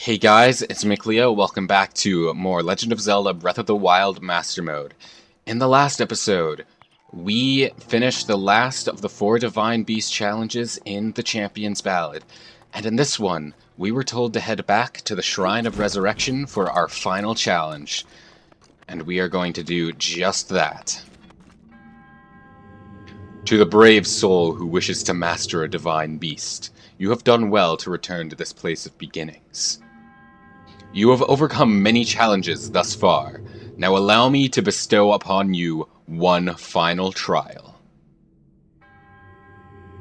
Hey guys, it's Mikleo. Welcome back to more Legend of Zelda Breath of the Wild Master Mode. In the last episode, we finished the last of the 4 Divine Beast challenges in the Champion's Ballad. And in this one, we were told to head back to the Shrine of Resurrection for our final challenge. And we are going to do just that. To the brave soul who wishes to master a divine beast, you have done well to return to this place of beginnings. You have overcome many challenges thus far. Now allow me to bestow upon you one final trial.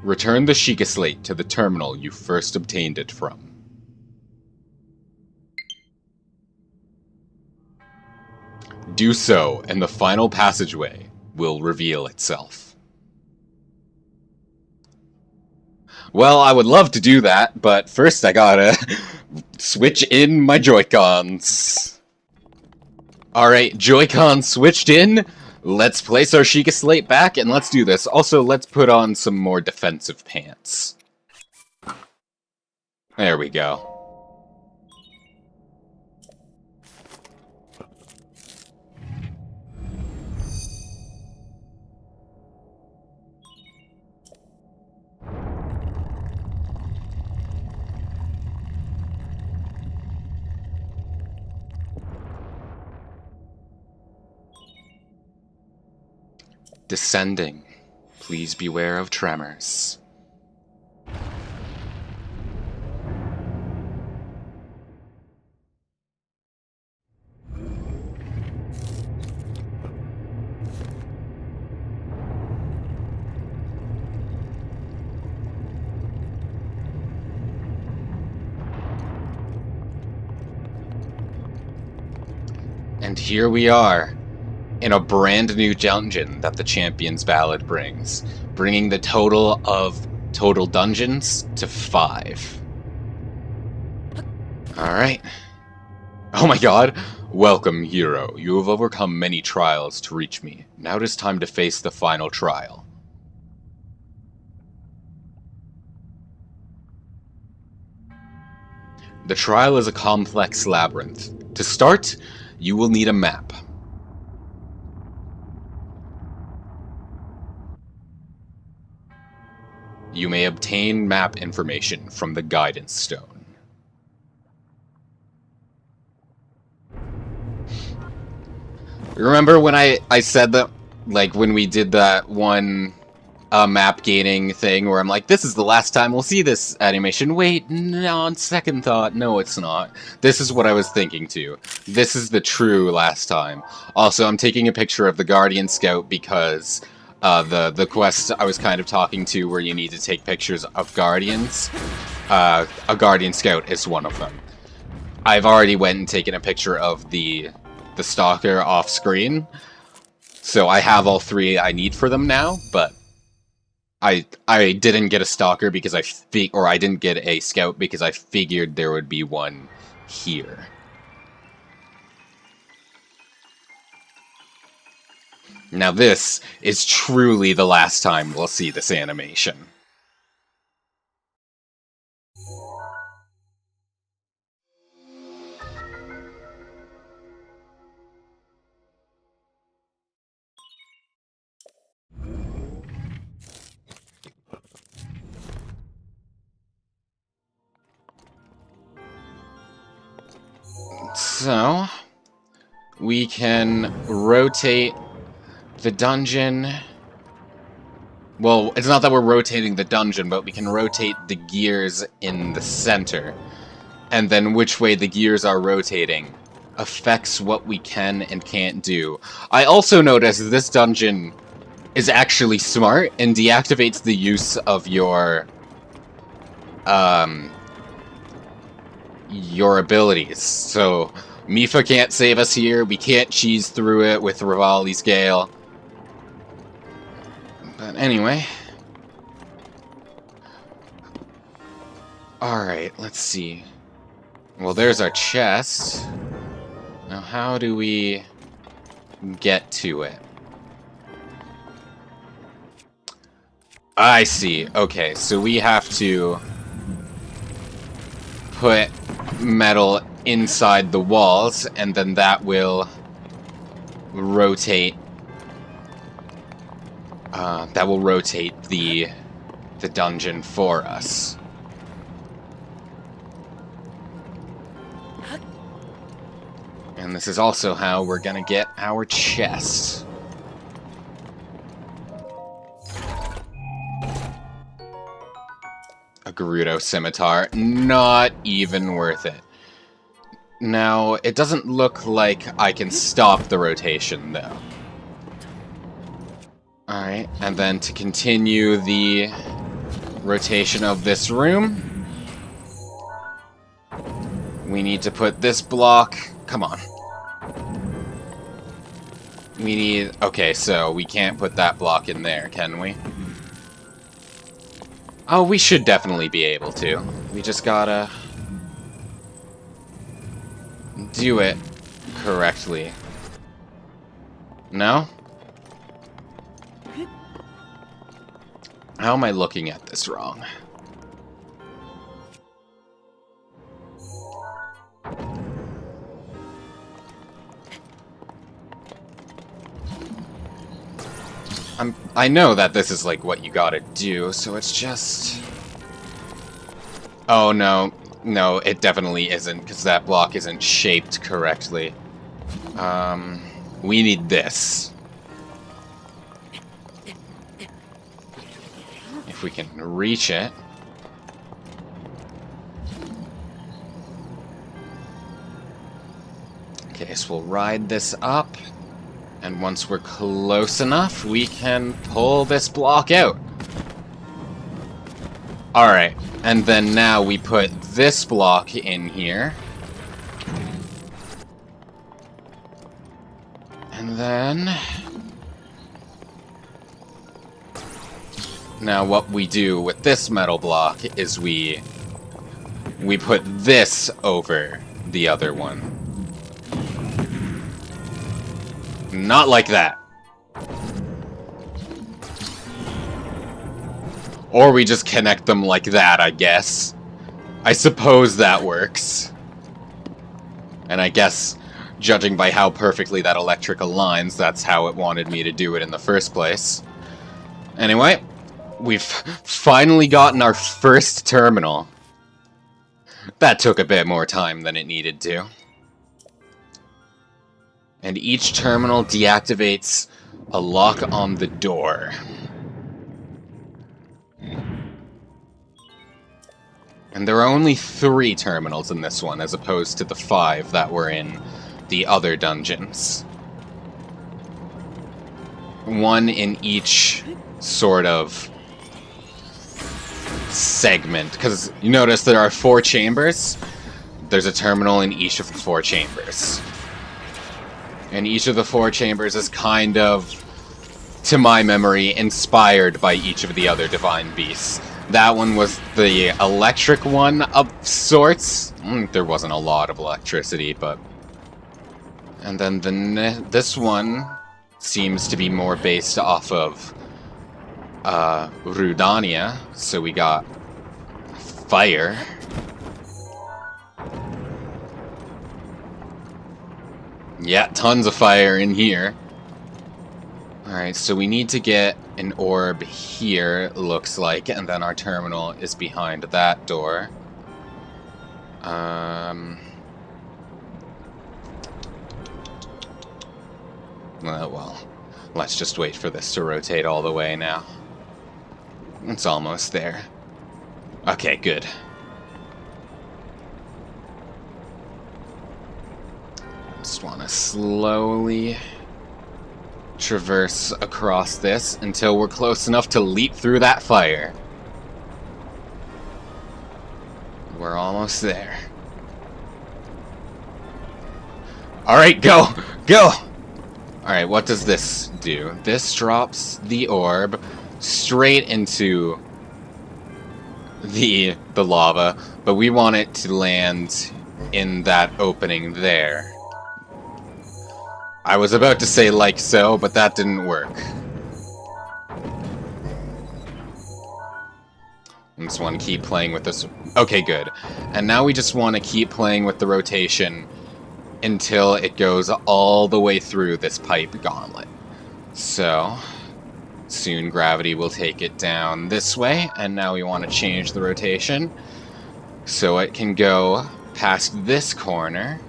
Return the Sheikah Slate to the terminal you first obtained it from. Do so, and the final passageway will reveal itself. Well, I would love to do that, but first I gotta switch in my Joy-Cons. Alright, Joy-Cons switched in. Let's place our Sheikah Slate back, and let's do this. Also, let's put on some more defensive pants. There we go. Descending. Please beware of tremors. And here we are, in a brand new dungeon that the Champion's Ballad brings, bringing the total of total dungeons to 5. Alright. Oh my god! Welcome, hero. You have overcome many trials to reach me. Now it is time to face the final trial. The trial is a complex labyrinth. To start, you will need a map. You may obtain map information from the Guidance Stone. Remember when I said that, like, when we did that one map gaining thing where I'm like, this is the last time we'll see this animation. Wait, no, on second thought, no it's not. This is what I was thinking too. This is the true last time. Also, I'm taking a picture of the Guardian Scout because the quest I was kind of talking to where you need to take pictures of Guardians. A Guardian Scout is one of them. I've already went and taken a picture of the Stalker off screen. So I have all 3 I need for them now, but I didn't get a Stalker because I didn't get a Scout because I figured there would be one here. Now this is truly the last time we'll see this animation. So, we can rotate the dungeon. Well, it's not that we're rotating the dungeon, but we can rotate the gears in the center. And then which way the gears are rotating affects what we can and can't do. I also noticed this dungeon is actually smart and deactivates the use of your abilities. So Mipha can't save us here. We can't cheese through it with Rivali's Gale. But anyway. Alright, let's see. Well, there's our chest. Now, how do we get to it? I see. Okay, so we have to put metal inside the walls, and then that will rotate. That will rotate the dungeon for us. And this is also how we're gonna get our chest. A Gerudo scimitar. Not even worth it. Now, it doesn't look like I can stop the rotation, though. Alright, and then to continue the rotation of this room, we need to put this block... Come on. We need... Okay, so we can't put that block in there, can we? Oh, we should definitely be able to. We just gotta... do it correctly. No? How am I looking at this wrong? I know that this is like what you gotta do, so it's just... Oh no, no, it definitely isn't, because that block isn't shaped correctly. We need this. If we can reach it. Okay, so we'll ride this up. And once we're close enough, we can pull this block out. Alright, and then now we put this block in here. And then... Now what we do with this metal block is we put this over the other one. Not like that. Or we just connect them like that, I guess. I suppose that works. And I guess, judging by how perfectly that electric aligns, that's how it wanted me to do it in the first place. Anyway, we've finally gotten our first terminal. That took a bit more time than it needed to. And each terminal deactivates a lock on the door. And there are only 3 terminals in this one, as opposed to the 5 that were in the other dungeons. 1 in each sort of segment. Because you notice there are 4 chambers. There's a terminal in each of the 4 chambers. And each of the 4 chambers is kind of, to my memory, inspired by each of the other divine beasts. That one was the electric one of sorts. There wasn't a lot of electricity, but... And then this one seems to be more based off of Rudania, so we got fire. Yeah, tons of fire in here. Alright, so we need to get an orb here, looks like, and then our terminal is behind that door. Well, let's just wait for this to rotate all the way now. It's almost there. Okay, good. Just want to slowly traverse across this until we're close enough to leap through that fire. We're almost there. Alright, go! Go! Alright, what does this do? This drops the orb straight into the lava, but we want it to land in that opening there. I was about to say like so, but that didn't work. I just want to keep playing with this. Okay, good. And now we just want to keep playing with the rotation until it goes all the way through this pipe gauntlet. So, soon gravity will take it down this way, and now we want to change the rotation so it can go past this corner.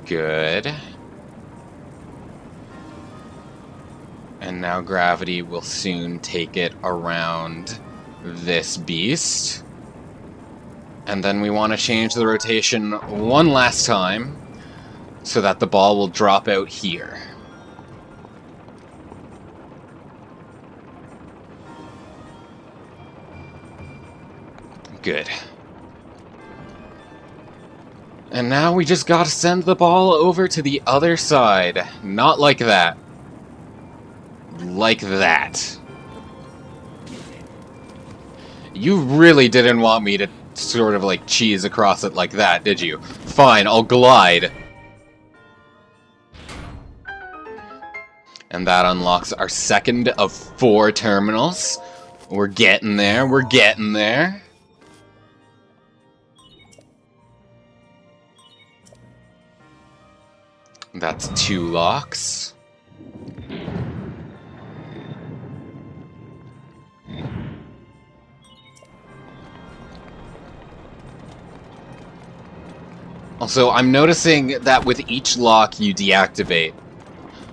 Good. And now gravity will soon take it around this beast. And then we want to change the rotation one last time so that the ball will drop out here. Good. And now we just gotta send the ball over to the other side. Not like that. Like that. You really didn't want me to sort of like cheese across it like that, did you? Fine, I'll glide. And that unlocks our second of 4 terminals. We're getting there, we're getting there. That's 2 locks. Also, I'm noticing that with each lock you deactivate...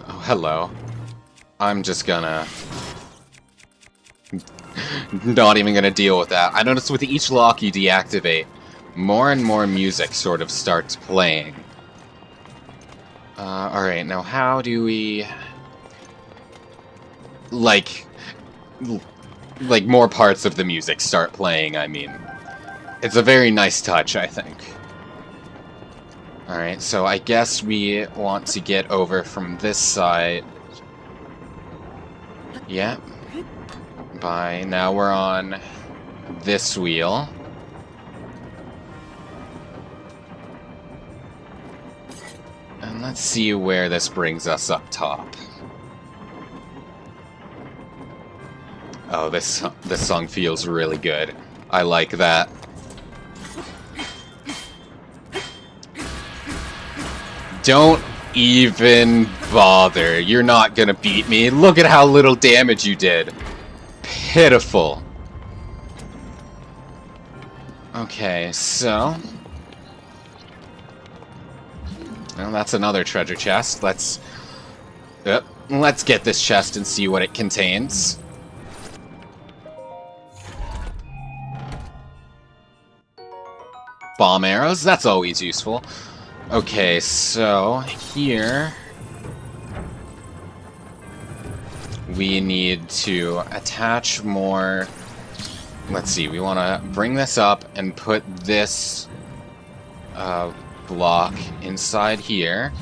Oh, hello. I'm just gonna... not even gonna deal with that. I noticed with each lock you deactivate, more and more music sort of starts playing. Alright, now how do we... Like, more parts of the music start playing, I mean. It's a very nice touch, I think. Alright, so I guess we want to get over from this side. Yeah. By now we're on this wheel. And let's see where this brings us up top. Oh, this song feels really good. I like that. Don't even bother. You're not gonna beat me. Look at how little damage you did. Pitiful. Okay, so... Well, that's another treasure chest. Let's get this chest and see what it contains. Bomb arrows, that's always useful. Okay, so here we need to attach more. Let's see, we want to bring this up and put this block inside here.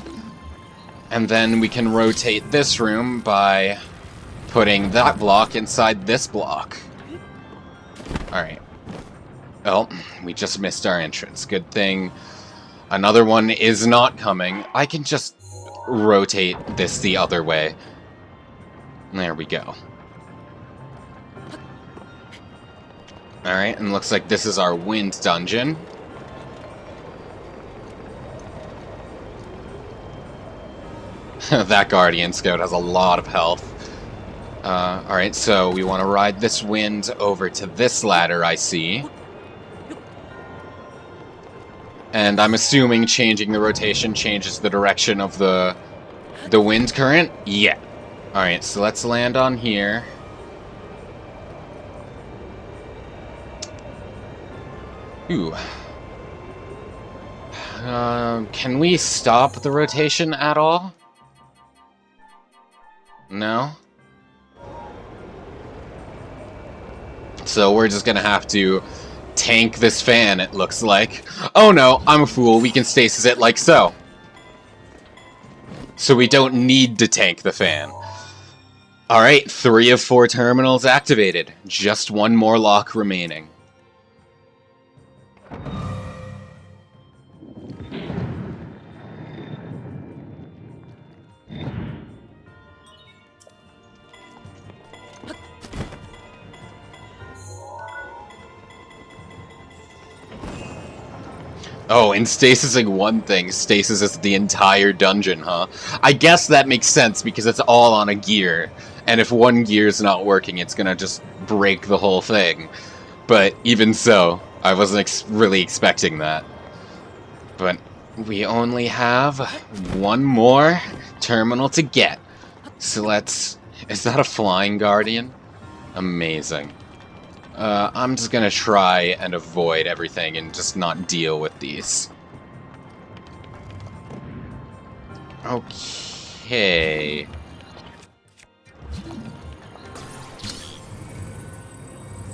And then we can rotate this room by putting that block inside this block. Alright. Oh, we just missed our entrance. Good thing another one is not coming. I can just rotate this the other way. There we go. Alright, and looks like this is our wind dungeon. That Guardian Scout has a lot of health. Alright, so we want to ride this wind over to this ladder, I see. And I'm assuming changing the rotation changes the direction of the wind current? Yeah. Alright, so let's land on here. Ooh. Can we stop the rotation at all? No? So we're just gonna have to tank this fan, it looks like. Oh no, I'm a fool, we can stasis it like so. So we don't need to tank the fan. Alright, 3 of 4 terminals activated. Just one more lock remaining. Oh, and stasising one thing, stasis is the entire dungeon, huh? I guess that makes sense because it's all on a gear, and if one gear's not working, it's gonna just break the whole thing. But even so, I wasn't really expecting that. But we only have one more terminal to get. So let's... Is that a flying guardian? Amazing. I'm just gonna try and avoid everything and just not deal with these. Okay.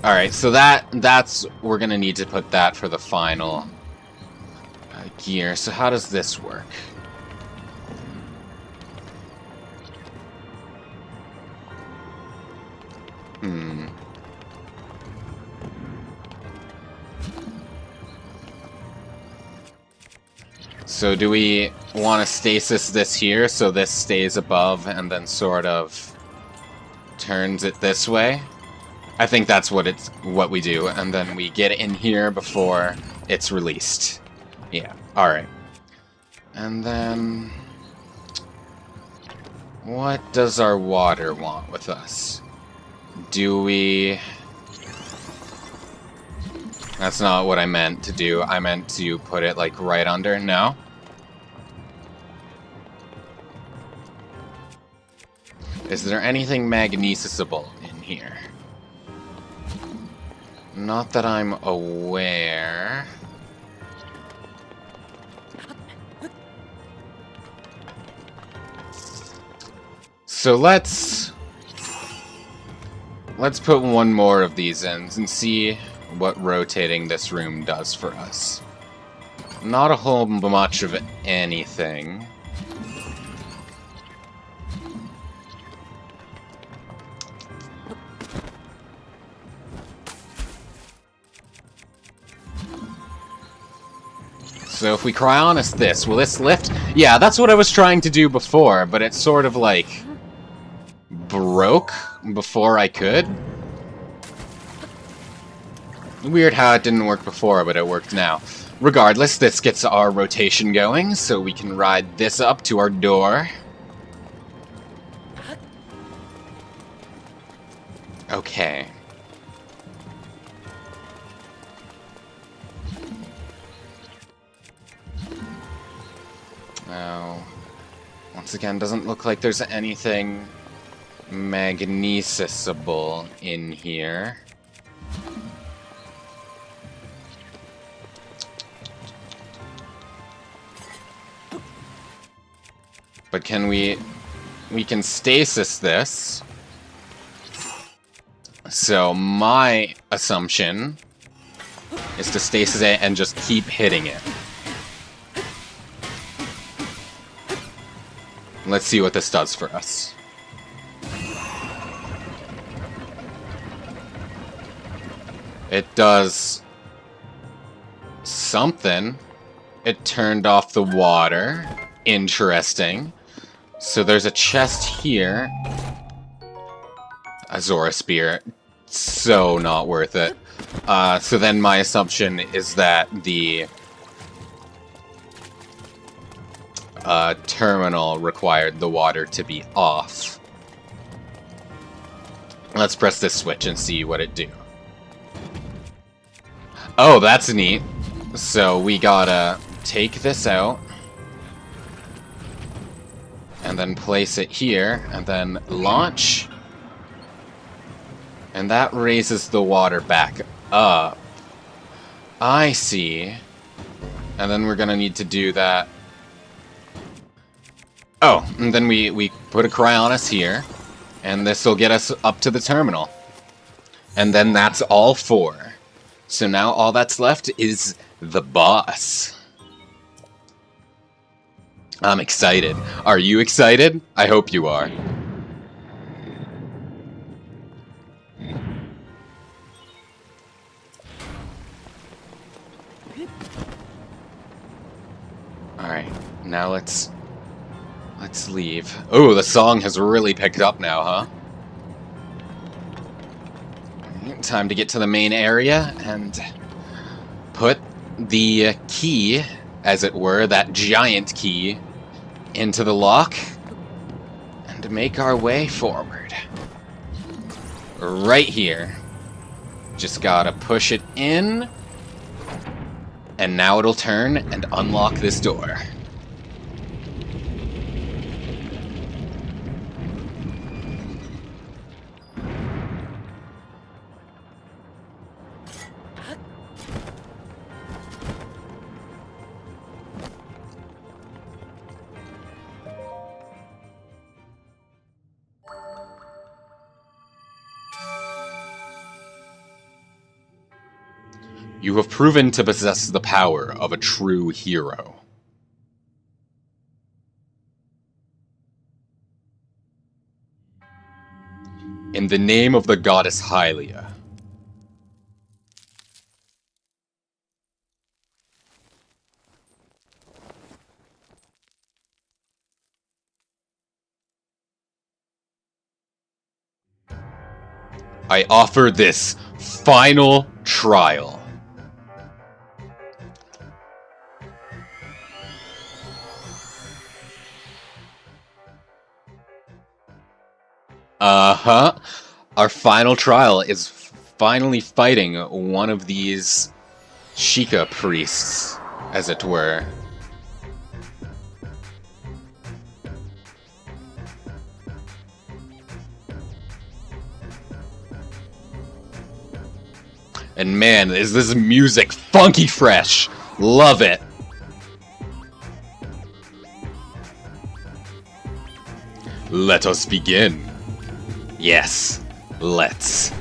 Alright, so that's... We're gonna need to put that for the final gear. So how does this work? So do we want to stasis this here so this stays above and then sort of turns it this way? I think that's what we do, and then we get in here before it's released. Yeah, alright. And then... What does our water want with us? Do we... That's not what I meant to do. I meant to put it, like, right under. No? Is there anything magnesisable in here? Not that I'm aware. So let's put one more of these in and see what rotating this room does for us. Not a whole much of anything. So if we cryonic this, will this lift? Yeah, that's what I was trying to do before, but it sort of like broke before I could. Weird how it didn't work before, but it worked now. Regardless, this gets our rotation going, so we can ride this up to our door. Okay. Now, once again, doesn't look like there's anything magnesisable in here. But can we can stasis this. So my assumption is to stasis it and just keep hitting it. Let's see what this does for us. It does something. It turned off the water. Interesting. So there's a chest here. A Zora Spear. So not worth it. So then my assumption is that the terminal required the water to be off. Let's press this switch and see what it do. Oh, that's neat. So we gotta take this out. And then place it here, and then launch. And that raises the water back up. I see. And then we're gonna need to do that. Oh, and then we put a cryonic here, and this will get us up to the terminal. And then that's all 4. So now all that's left is the boss. I'm excited. Are you excited? I hope you are. Alright, now let's leave. Oh, the song has really picked up now, huh? Time to get to the main area and put the key, as it were, that giant key, into the lock, and make our way forward. Right here. Just gotta push it in, and now it'll turn and unlock this door. You have proven to possess the power of a true hero. In the name of the goddess Hylia, I offer this final trial. Uh-huh. Our final trial is finally fighting one of these Sheikah priests, as it were. And man, is this music funky fresh! Love it! Let us begin. Yes, let's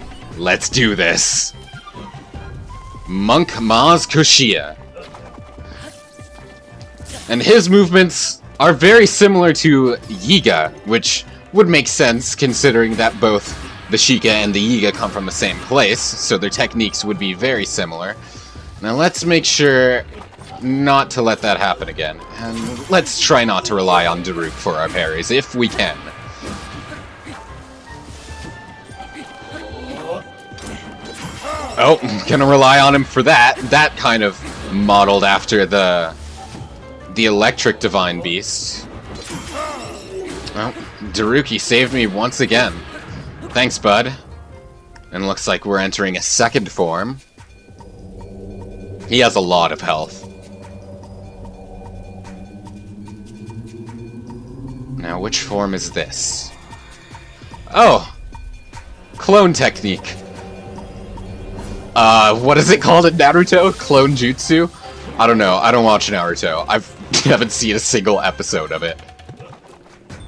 do this. Monk Maz Koshia. And his movements are very similar to Yiga, which would make sense considering that both the Sheikah and the Yiga come from the same place, so their techniques would be very similar. Now let's make sure not to let that happen again. And let's try not to rely on Daruk for our parries, if we can. Oh, gonna rely on him for that. That kind of modeled after the electric divine beast. Well, Daruki saved me once again. Thanks, bud. And looks like we're entering a second form. He has a lot of health. Now, which form is this? Oh! Clone technique. What is it called in Naruto? Clone Jutsu? I don't know. I don't watch Naruto. I haven't seen a single episode of it.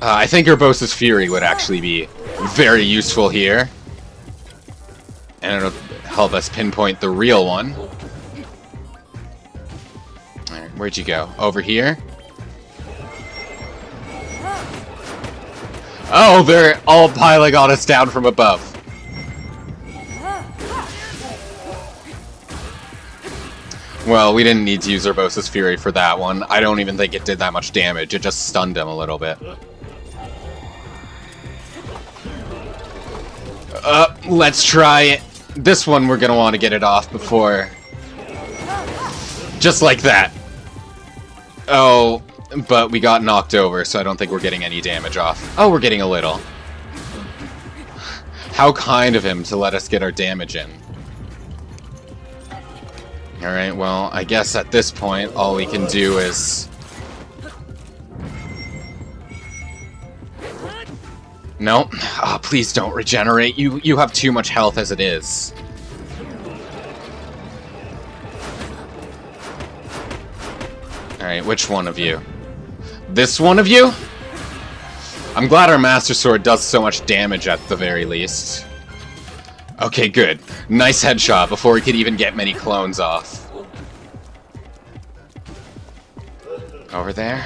I think Urbosa's Fury would actually be very useful here. And it'll help us pinpoint the real one. Alright, where'd you go? Over here? Oh, they're all piling on us down from above. Well, we didn't need to use Urbosa's Fury for that one. I don't even think it did that much damage. It just stunned him a little bit. Let's try it. This one we're gonna want to get it off before... Just like that. Oh, but we got knocked over, so I don't think we're getting any damage off. Oh, we're getting a little. How kind of him to let us get our damage in. Alright, well, I guess at this point, all we can do is... No. Oh, please don't regenerate. You have too much health as it is. Alright, which one of you? This one of you? I'm glad our Master Sword does so much damage at the very least. Okay, good. Nice headshot before we could even get many clones off. Over there?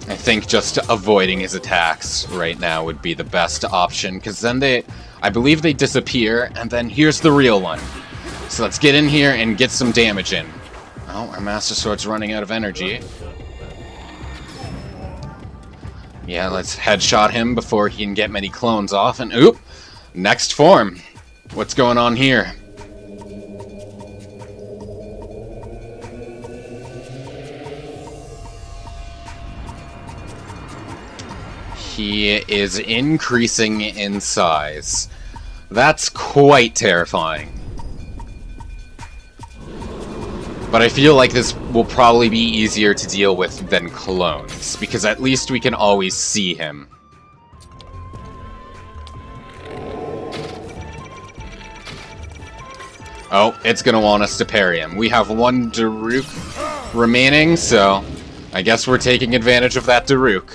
I think just avoiding his attacks right now would be the best option, because then I believe they disappear, and then here's the real one. So let's get in here and get some damage in. Oh, our Master Sword's running out of energy. Yeah, let's headshot him before he can get many clones off, and oop! Next form! What's going on here? He is increasing in size. That's quite terrifying. But I feel like this will probably be easier to deal with than clones, because at least we can always see him. Oh, it's gonna want us to parry him. We have one Daruk remaining, so I guess we're taking advantage of that Daruk.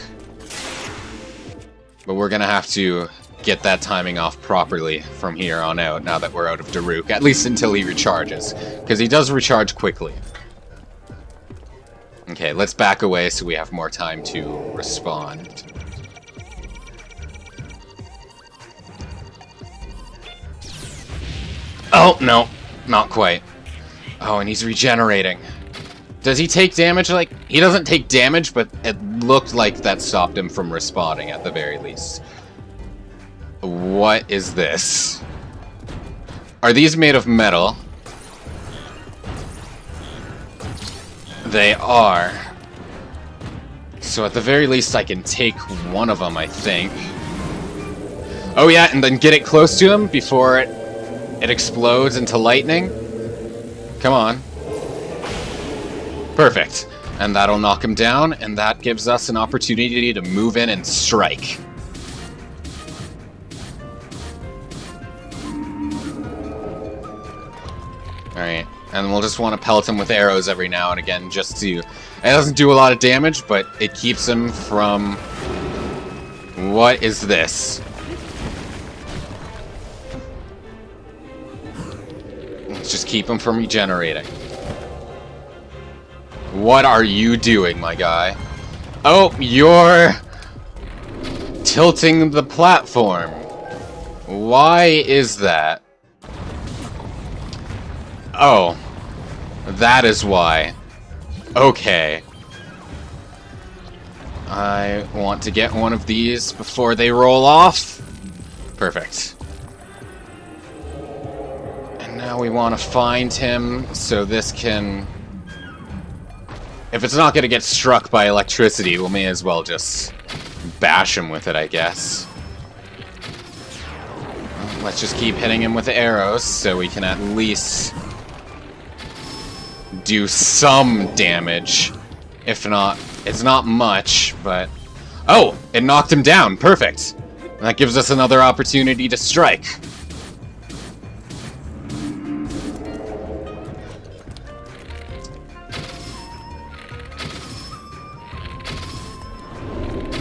But we're gonna have to get that timing off properly from here on out, now that we're out of Daruk, at least until he recharges, because he does recharge quickly. Okay, let's back away so we have more time to respond. Oh, no, not quite. Oh, and he's regenerating. Does he take damage? Like, he doesn't take damage, but it looked like that stopped him from respawning at the very least. What is this? Are these made of metal? They are. So at the very least I can take one of them, I think. Oh yeah, and then get it close to him before it explodes into lightning. Come on. Perfect. And that'll knock him down, and that gives us an opportunity to move in and strike. Alright, and we'll just want to pelt him with arrows every now and again, just to... It doesn't do a lot of damage, but it keeps him from... What is this? Let's just keep him from regenerating. What are you doing, my guy? Oh, you're... tilting the platform. Why is that? Oh, that is why. Okay. I want to get one of these before they roll off. Perfect. And now we want to find him so this can... If it's not going to get struck by electricity, we may as well just bash him with it, I guess. Let's just keep hitting him with arrows so we can at least... do some damage. If not, it's not much, but... Oh! It knocked him down! Perfect! That gives us another opportunity to strike.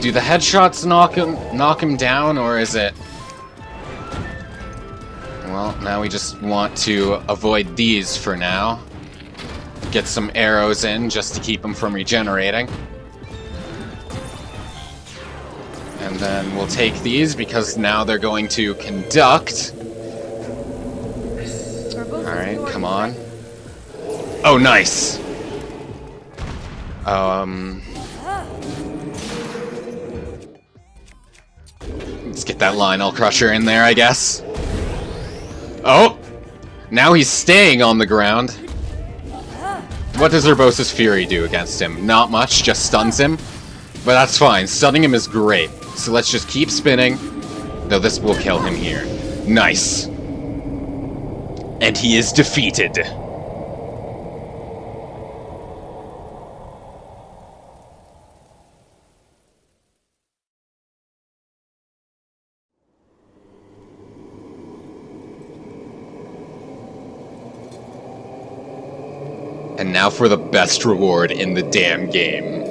Do the headshots knock him down, or is it... Well, now we just want to avoid these for now. Get some arrows in just to keep them from regenerating. And then we'll take these because now they're going to conduct. Alright, come on. Oh, nice! Let's get that Lionel Crusher in there, I guess. Oh! Now he's staying on the ground. What does Urbosa's Fury do against him? Not much, just stuns him. But that's fine, stunning him is great. So let's just keep spinning, though this will kill him here. Nice. And he is defeated. And now for the best reward in the damn game.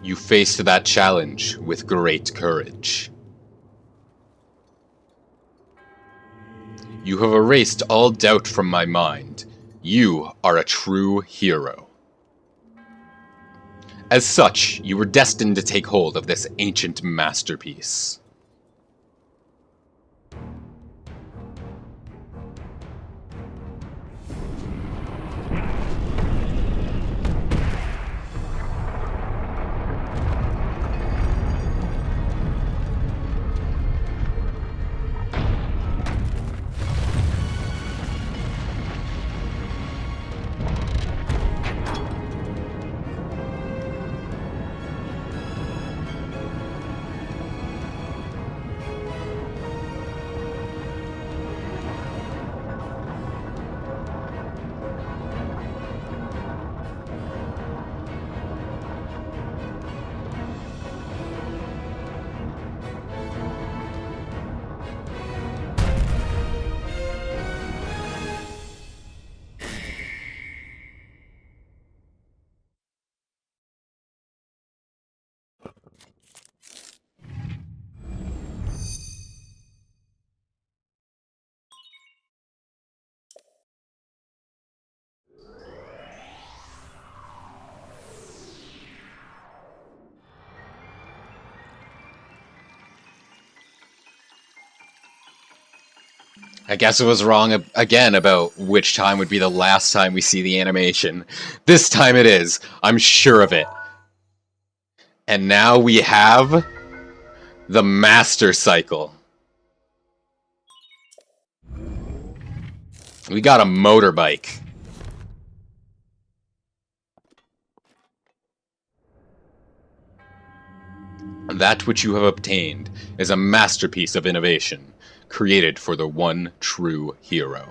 You faced that challenge with great courage. You have erased all doubt from my mind. You are a true hero. As such, you were destined to take hold of this ancient masterpiece. I guess I was wrong again about which time would be the last time we see the animation. This time it is. I'm sure of it. And now we have the Master Cycle. We got a motorbike. That which you have obtained is a masterpiece of innovation, created for the one true hero.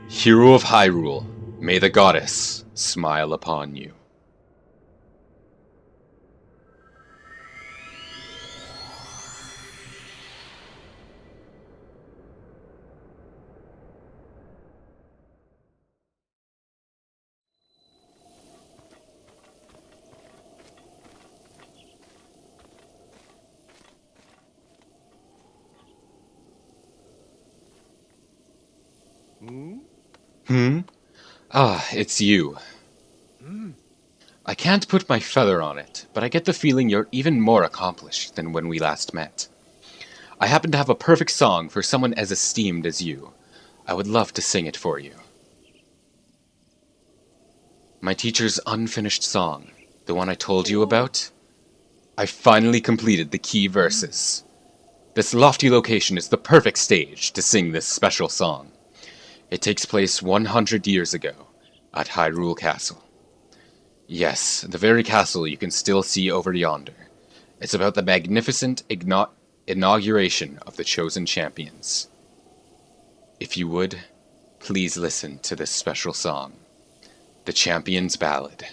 Hero of Hyrule, may the goddess smile upon you. Ah, it's you. I can't put my feather on it, but I get the feeling you're even more accomplished than when we last met. I happen to have a perfect song for someone as esteemed as you. I would love to sing it for you. My teacher's unfinished song, the one I told you about? I finally completed the key verses. This lofty location is the perfect stage to sing this special song. It takes place 100 years ago, at Hyrule Castle. Yes, the very castle you can still see over yonder. It's about the magnificent inauguration of the chosen champions. If you would, please listen to this special song, The Champion's Ballad.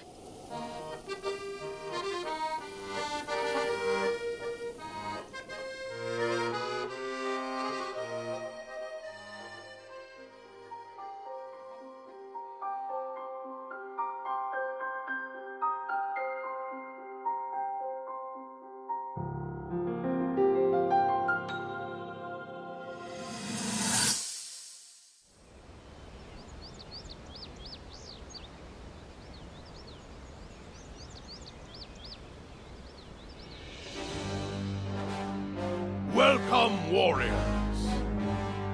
Welcome, warriors.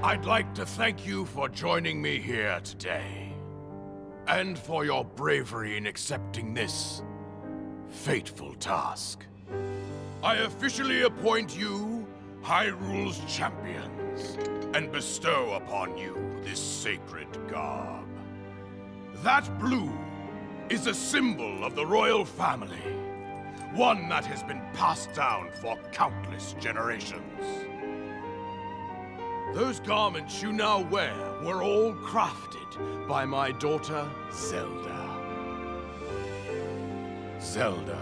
I'd like to thank you for joining me here today, and for your bravery in accepting this fateful task. I officially appoint you Hyrule's champions, and bestow upon you this sacred garb. That blue is a symbol of the royal family. One that has been passed down for countless generations. Those garments you now wear were all crafted by my daughter, Zelda. Zelda,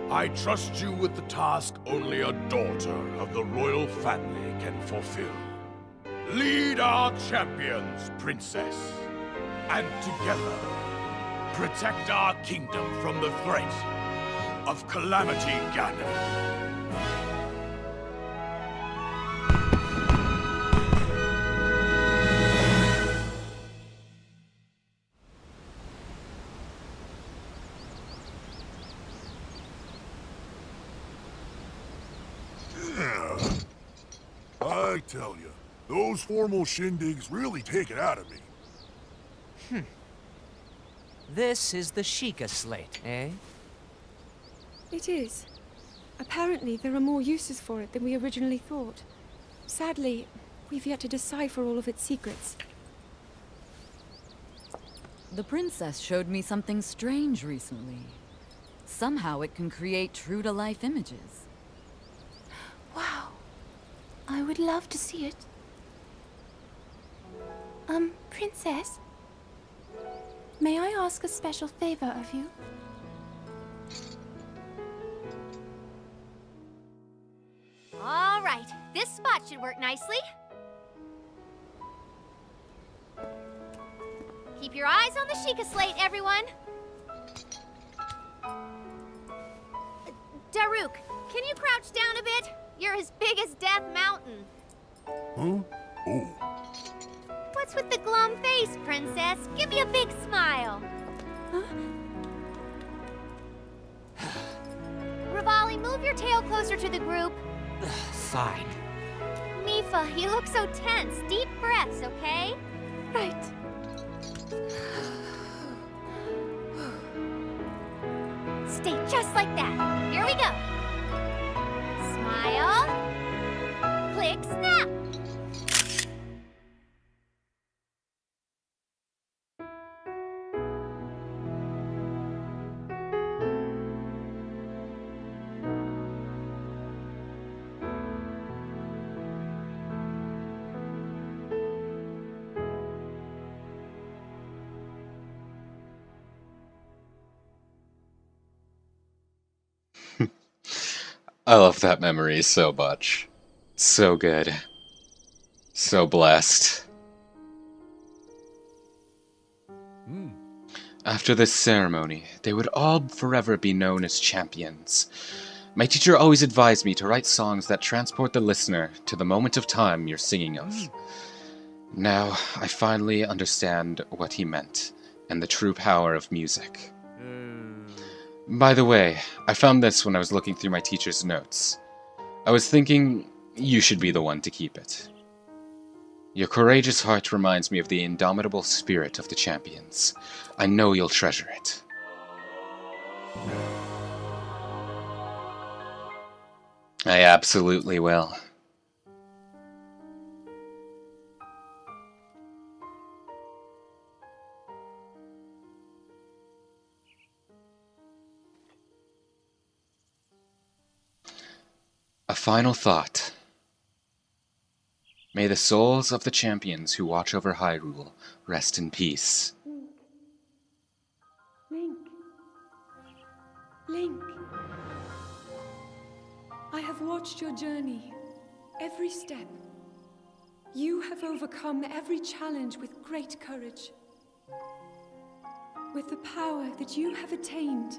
I trust you with the task only a daughter of the royal family can fulfill. Lead our champions, princess, and together, protect our kingdom from the threat of Calamity Ganon. I tell you, those formal shindigs really take it out of me. This is the Sheikah slate, eh? It is. Apparently, there are more uses for it than we originally thought. Sadly, we've yet to decipher all of its secrets. The princess showed me something strange recently. Somehow it can create true-to-life images. Wow. I would love to see it. Princess? May I ask a special favor of you? All right, this spot should work nicely. Keep your eyes on the Sheikah slate, everyone. Daruk, can you crouch down a bit? You're as big as Death Mountain. Huh? Oh. What's with the glum face, princess? Give me a big smile. Huh? Rivali, move your tail closer to the group. Fine. Mifa, you look so tense. Deep breaths, okay? Right. Stay just like that. Here we go. Smile. Click, snap. I love that memory so much. So good. So blessed. After this ceremony, they would all forever be known as champions. My teacher always advised me to write songs that transport the listener to the moment of time you're singing of. Now, I finally understand what he meant, and the true power of music. By the way, I found this when I was looking through my teacher's notes. I was thinking you should be the one to keep it. Your courageous heart reminds me of the indomitable spirit of the champions. I know you'll treasure it. I absolutely will. A final thought. May the souls of the champions who watch over Hyrule rest in peace. Link. Link. I have watched your journey, every step. You have overcome every challenge with great courage. With the power that you have attained,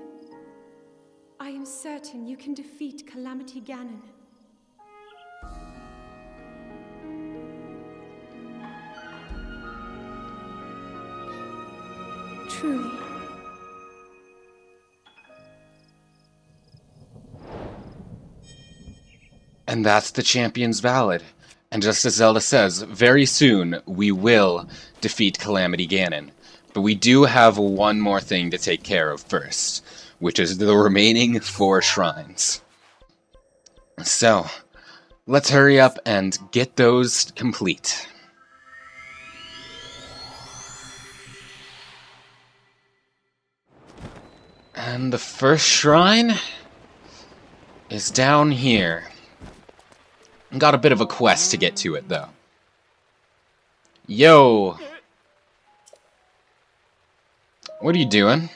I am certain you can defeat Calamity Ganon. Truly. And that's the Champion's Ballad. And just as Zelda says, very soon we will defeat Calamity Ganon. But we do have one more thing to take care of first, which is the remaining 4 shrines. So, let's hurry up and get those complete. And the first shrine is down here. Got a bit of a quest to get to it, though. Yo! What are you doing?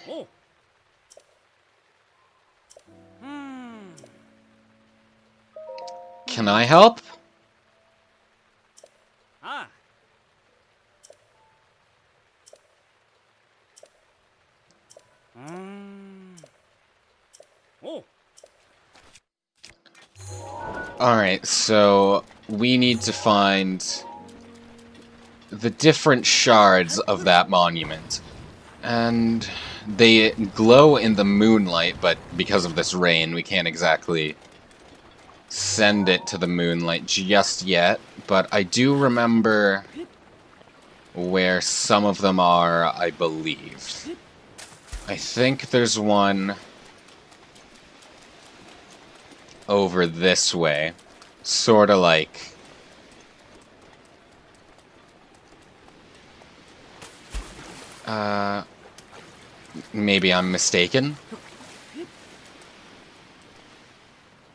Can I help? Alright, so we need to find the different shards of that monument. And they glow in the moonlight, but because of this rain, we can't exactly send it to the moonlight just yet. But I do remember where some of them are, I believe. I think there's one over this way. Sorta like... maybe I'm mistaken?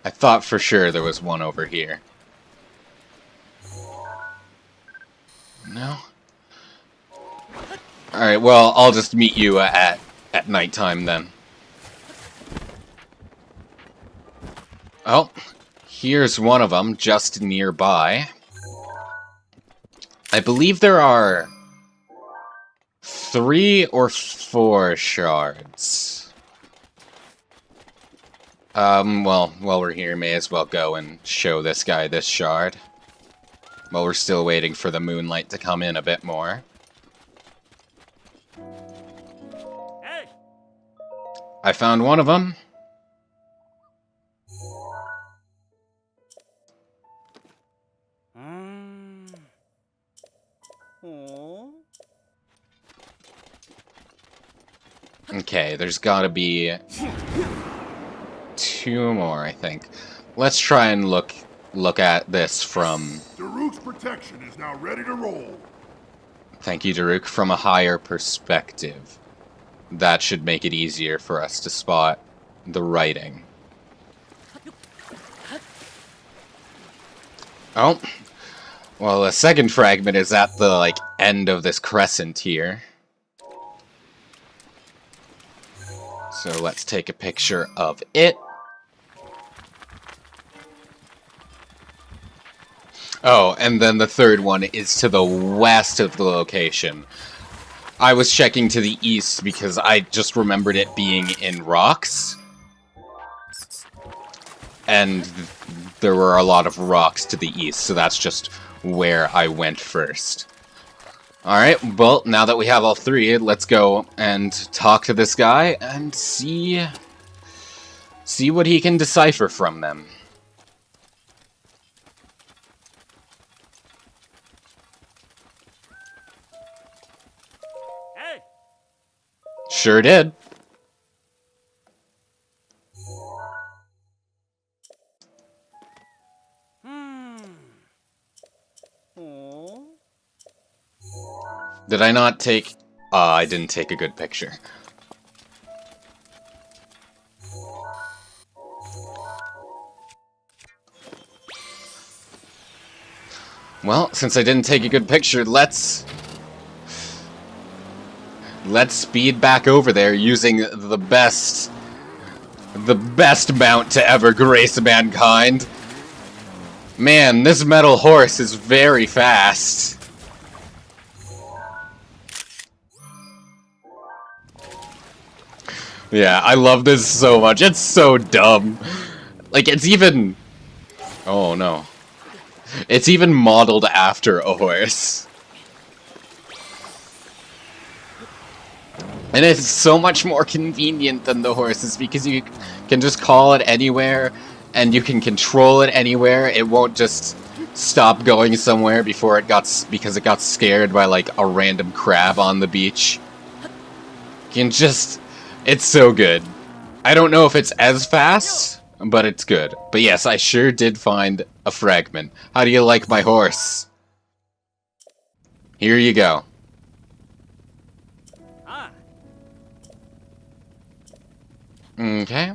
I thought for sure there was one over here. No? Alright, well, I'll just meet you at nighttime then. Oh, here's one of them just nearby. I believe there are 3 or 4 shards. Well, while we're here, may as well go and show this guy this shard. While we're still waiting for the moonlight to come in a bit more. Hey. I found one of them. Okay, there's gotta be 2 more, I think. Let's try and look at this from... Daruk's protection is now ready to roll. Thank you, Daruk. From a higher perspective. That should make it easier for us to spot the writing. Oh. Well, the second fragment is at the, like, end of this crescent here. So let's take a picture of it. Oh, and then the third one is to the west of the location. I was checking to the east because I just remembered it being in rocks. And there were a lot of rocks to the east, so that's just where I went first. Alright, well, now that we have all 3, let's go and talk to this guy and see what he can decipher from them. Hey. Sure did. Did I not take... I didn't take a good picture. Well, since I didn't take a good picture, let's speed back over there using the best mount to ever grace mankind. Man, this metal horse is very fast. Yeah, I love this so much. It's so dumb. Like, it's even... Oh, no. It's even modeled after a horse. And it's so much more convenient than the horses because you can just call it anywhere and you can control it anywhere. It won't just stop going somewhere because it got scared by, like, a random crab on the beach. You can just... It's so good. I don't know if it's as fast, but it's good. But yes, I sure did find a fragment. How do you like my horse? Here you go. Okay.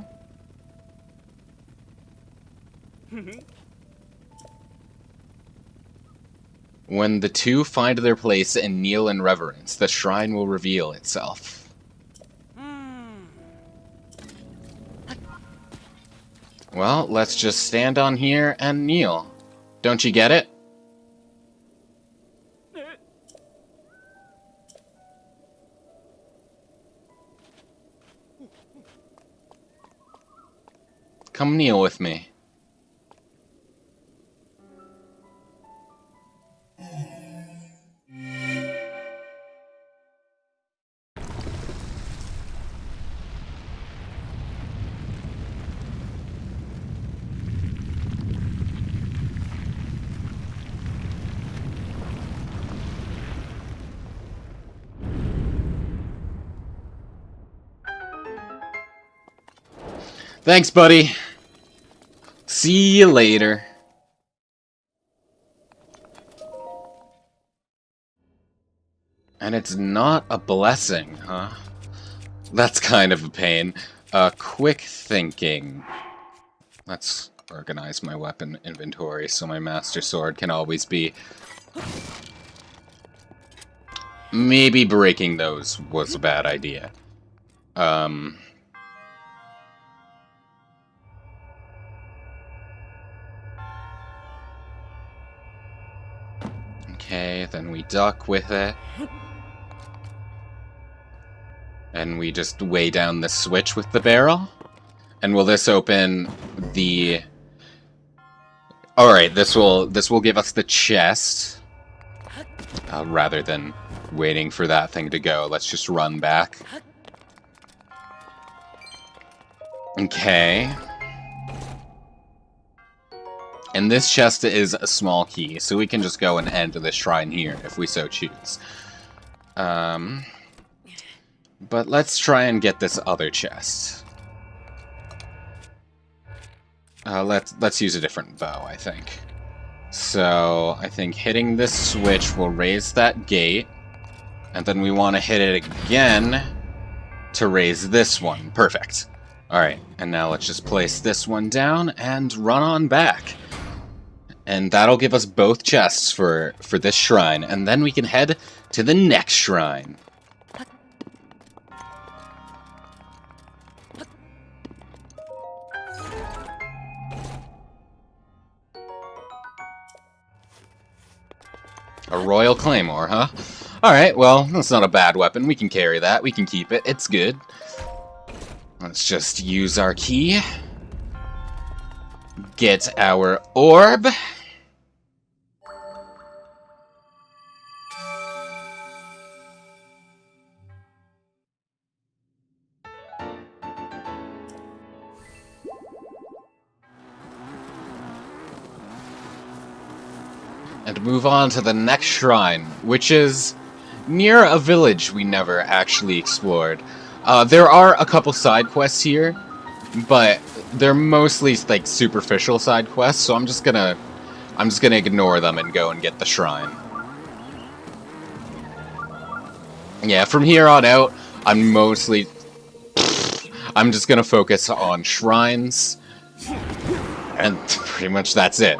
When the two find their place and kneel in reverence, the shrine will reveal itself. Well, let's just stand on here and kneel. Don't you get it? Come kneel with me. Thanks, buddy. See you later. And it's not a blessing, huh? That's kind of a pain. Quick thinking. Let's organize my weapon inventory so my Master Sword can always be... Maybe breaking those was a bad idea. Okay, then we duck with it. And we just weigh down the switch with the barrel. And will this open the... Alright, this will give us the chest. Rather than waiting for that thing to go, let's just run back. Okay. And this chest is a small key, so we can just go and enter the shrine here if we so choose. But let's try and get this other chest. Let's use a different bow, I think. So, I think hitting this switch will raise that gate. And then we want to hit it again to raise this one. Perfect. Alright, and now let's just place this one down and run on back. And that'll give us both chests for this shrine. And then we can head to the next shrine. A Royal Claymore, huh? Alright, well, that's not a bad weapon. We can carry that. We can keep it. It's good. Let's just use our key. Get our orb. And move on to the next shrine, which is near a village we never actually explored. There are a couple side quests here, but they're mostly like superficial side quests, so I'm just gonna ignore them and go and get the shrine. Yeah, from here on out, I'm just gonna focus on shrines, and pretty much that's it.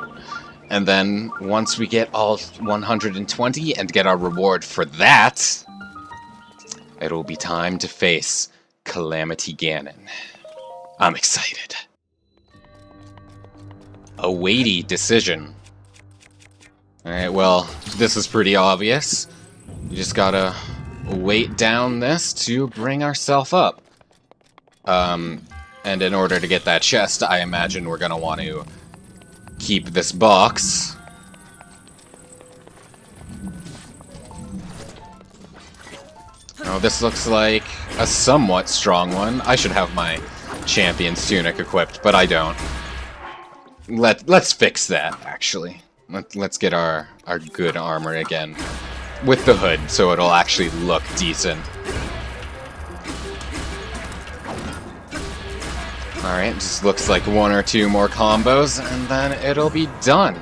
And then, once we get all 120 and get our reward for that, it'll be time to face Calamity Ganon. I'm excited. A weighty decision. Alright, well, this is pretty obvious. We just gotta weight down this to bring ourselves up. And in order to get that chest, I imagine we're gonna want to keep this box. Oh, this looks like a somewhat strong one. I should have my champion's tunic equipped, but I don't. Let's fix that, actually. Let's get our good armor again. With the hood, so it'll actually look decent. Alright, just looks like one or two more combos, and then it'll be done.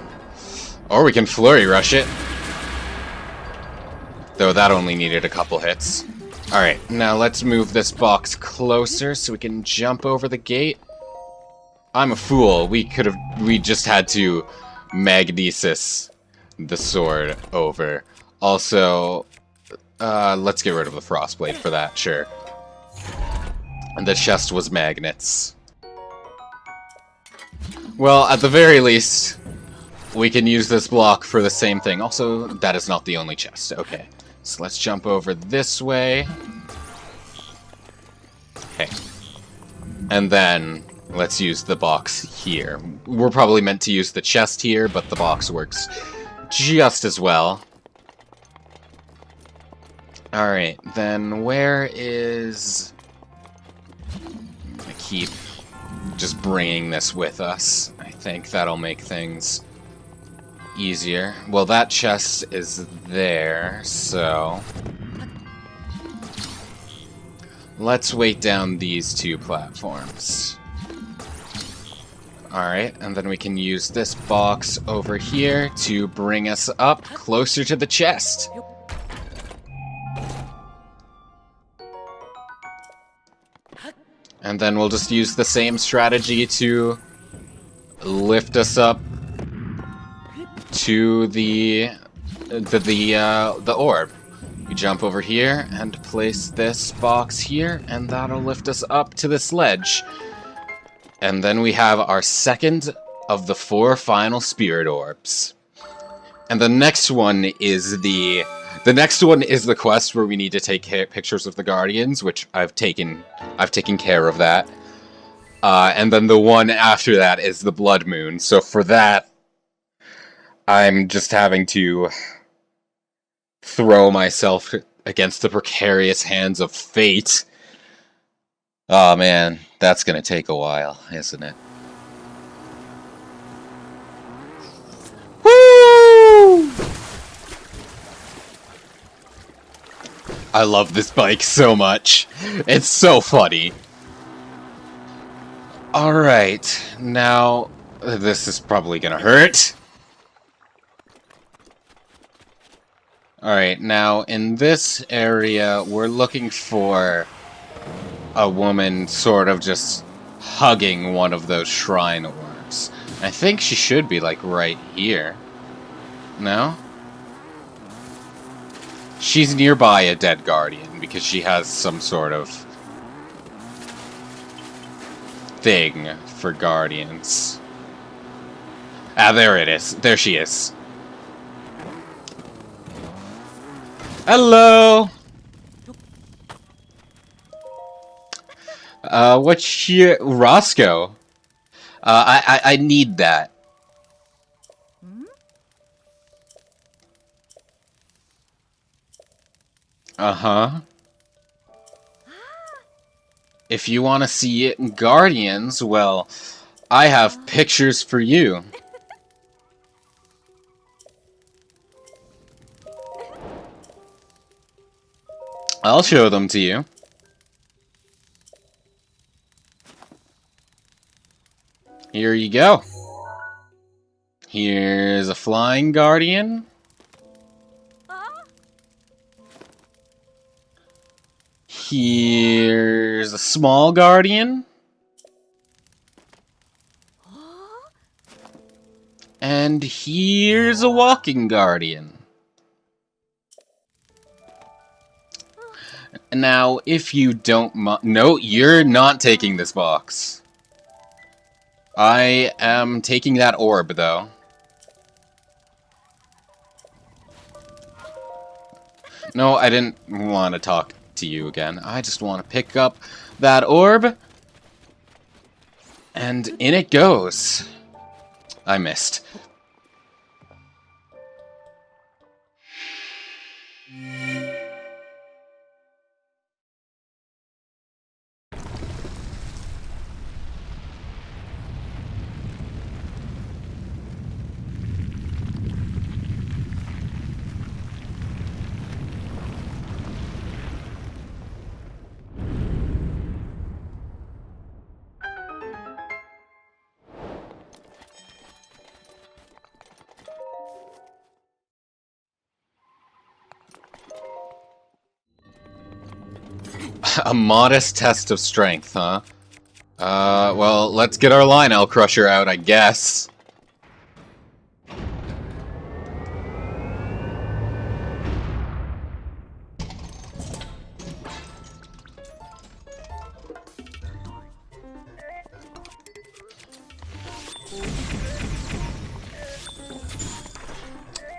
Or we can flurry rush it. Though that only needed a couple hits. Alright, now let's move this box closer so we can jump over the gate. I'm a fool. We just had to magnesis the sword over. Also, let's get rid of the frostblade for that, sure. And the chest was magnets. Well, at the very least, we can use this block for the same thing. Also, that is not the only chest. Okay, so let's jump over this way. Okay. And then, let's use the box here. We're probably meant to use the chest here, but the box works just as well. Alright, then where is... I'm gonna keep just bringing this with us. I think that'll make things easier. Well, that chest is there, so... let's weight down these two platforms. Alright, and then we can use this box over here to bring us up closer to the chest. And then we'll just use the same strategy to lift us up to the orb. We jump over here and place this box here, and that'll lift us up to this ledge. And then we have our second of the 4 final spirit orbs. And the next one is the quest where we need to take pictures of the Guardians, which I've taken care of that. And then the one after that is the Blood Moon. So for that, I'm just having to throw myself against the precarious hands of fate. Oh man, that's gonna take a while, isn't it? Woo! I love this bike so much. It's so funny. Alright, now... This is probably gonna hurt. Alright, now in this area, we're looking for a woman sort of just hugging one of those shrine orbs. I think she should be, like, right here. No? She's nearby a dead guardian because she has some sort of thing for guardians. Ah, there it is. There she is. Hello! What's your... Roscoe? I need that. Uh-huh. If you want to see it in Guardians, well, I have pictures for you. I'll show them to you. Here you go. Here's a flying guardian. Here's a small guardian. And here's a walking guardian. Now, if you don't no, you're not taking this box. I am taking that orb, though. No, I didn't want to talk to you again. I just want to pick up that orb. And in it goes. I missed. A modest test of strength, huh? Well, let's get our Lionel Crusher out, I guess.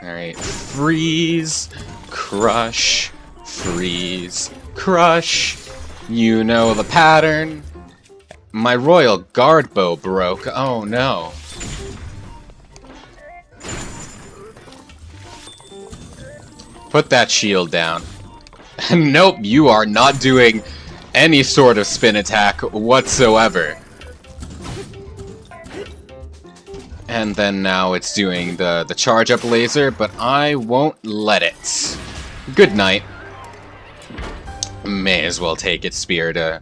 Alright, freeze, crush, freeze, crush. You know the pattern. My royal guard bow broke. Oh no. Put that shield down. Nope, you are not doing any sort of spin attack whatsoever. And then now it's doing the charge up laser, but I won't let it. Good night. May as well take its spear to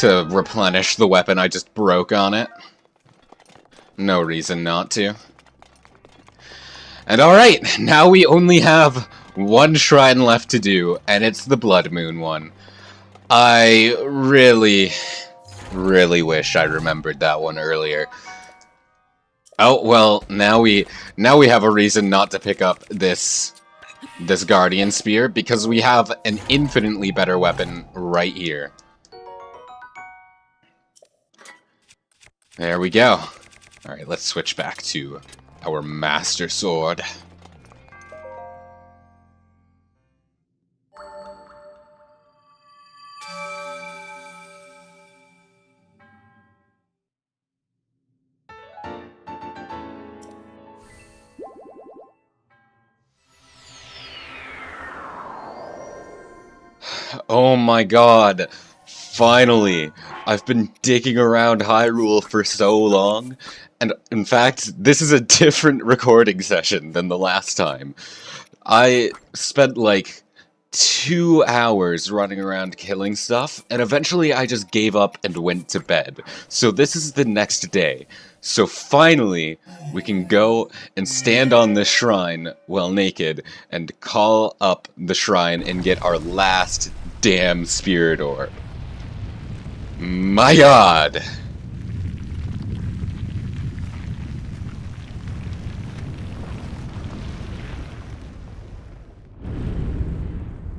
replenish the weapon I just broke on it. No reason not to. And alright, now we only have one shrine left to do, and it's the Blood Moon one. I really, really wish I remembered that one earlier. Oh, well, now we have a reason not to pick up this Guardian Spear, because we have an infinitely better weapon right here. There we go. Alright, let's switch back to our Master Sword. Oh my god, finally! I've been digging around Hyrule for so long, and in fact, this is a different recording session than the last time. I spent like 2 hours running around killing stuff, and eventually I just gave up and went to bed. So this is the next day. So finally, we can go and stand on this shrine while naked and call up the shrine and get our last damn spirit orb. My god!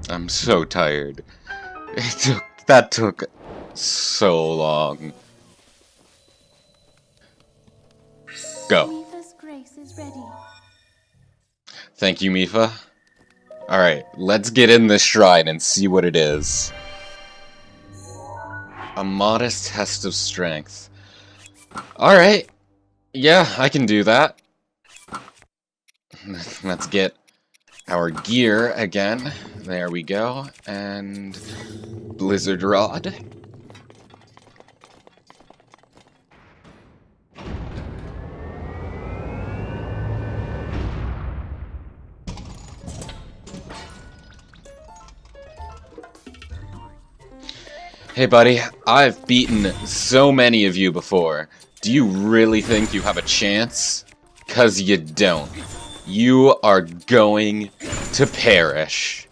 I'm so tired. That took so long. Go. Mifa's grace is ready. Thank you, Mifa. Alright, let's get in this shrine and see what it is. A modest test of strength. Alright. Yeah, I can do that. Let's get our gear again. There we go. And Blizzard Rod. Hey buddy, I've beaten so many of you before. Do you really think you have a chance? 'Cause you don't. You are going to perish.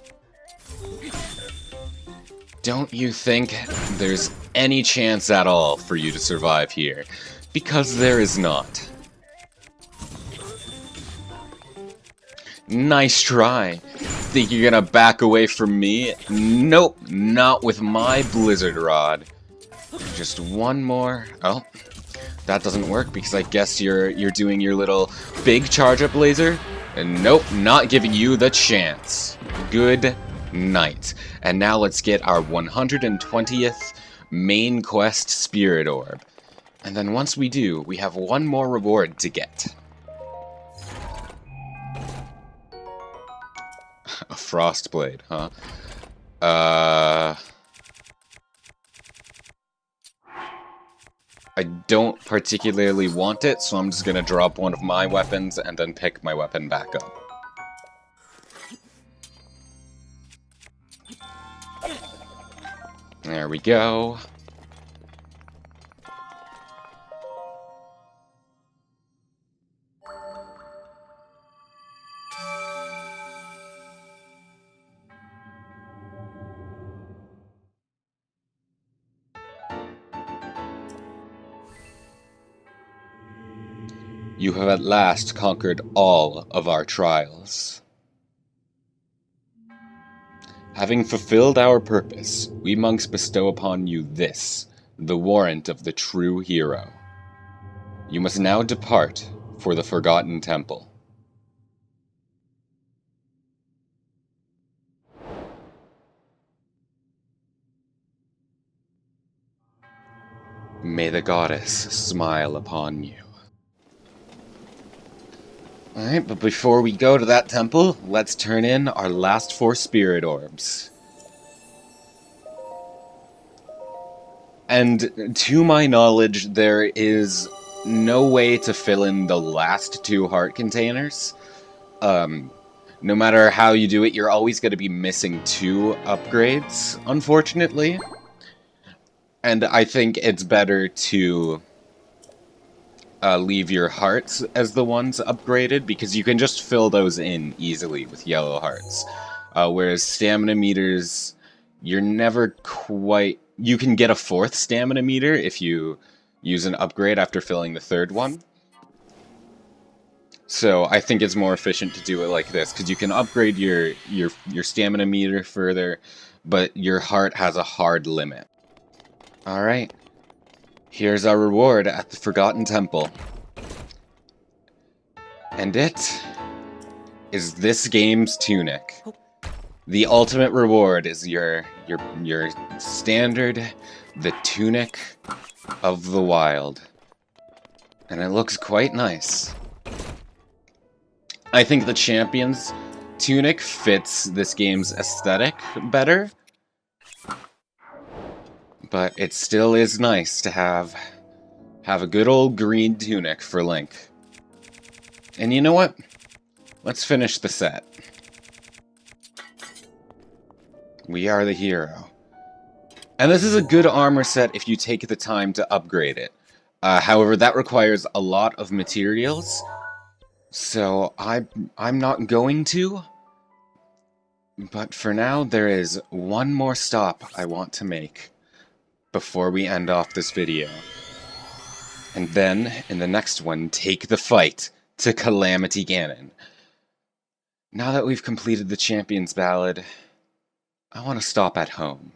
Don't you think there's any chance at all for you to survive here? Because there is not. Nice try. Think you're gonna back away from me? Nope, not with my Blizzard Rod. Just one more. Oh, that doesn't work because I guess you're doing your little big charge up laser. And nope, not giving you the chance. Good night. And now let's get our 120th main quest Spirit Orb. And then once we do, we have one more reward to get. A frost blade, huh? I don't particularly want it, so I'm just gonna drop one of my weapons and then pick my weapon back up. There we go. You have at last conquered all of our trials. Having fulfilled our purpose, we monks bestow upon you this, the warrant of the true hero. You must now depart for the Forgotten Temple. May the goddess smile upon you. Alright, but before we go to that temple, let's turn in our last 4 spirit orbs. And to my knowledge, there is no way to fill in the last 2 heart containers. No matter how you do it, you're always going to be missing 2 upgrades, unfortunately. And I think it's better to leave your hearts as the ones upgraded, because you can just fill those in easily with yellow hearts. Whereas stamina meters, you're never quite... You can get a 4th stamina meter if you use an upgrade after filling the 3rd one. So I think it's more efficient to do it like this, because you can upgrade your stamina meter further, but your heart has a hard limit. Alright. Here's our reward at the Forgotten Temple. And it is this game's tunic. The ultimate reward is your standard, the Tunic of the Wild. And it looks quite nice. I think the Champion's tunic fits this game's aesthetic better. But it still is nice to have a good old green tunic for Link. And you know what? Let's finish the set. We are the hero. And this is a good armor set if you take the time to upgrade it. However, that requires a lot of materials, so I'm not going to. But for now, there is one more stop I want to make before we end off this video. And then, in the next one, take the fight to Calamity Ganon. Now that we've completed the Champion's Ballad, I want to stop at home.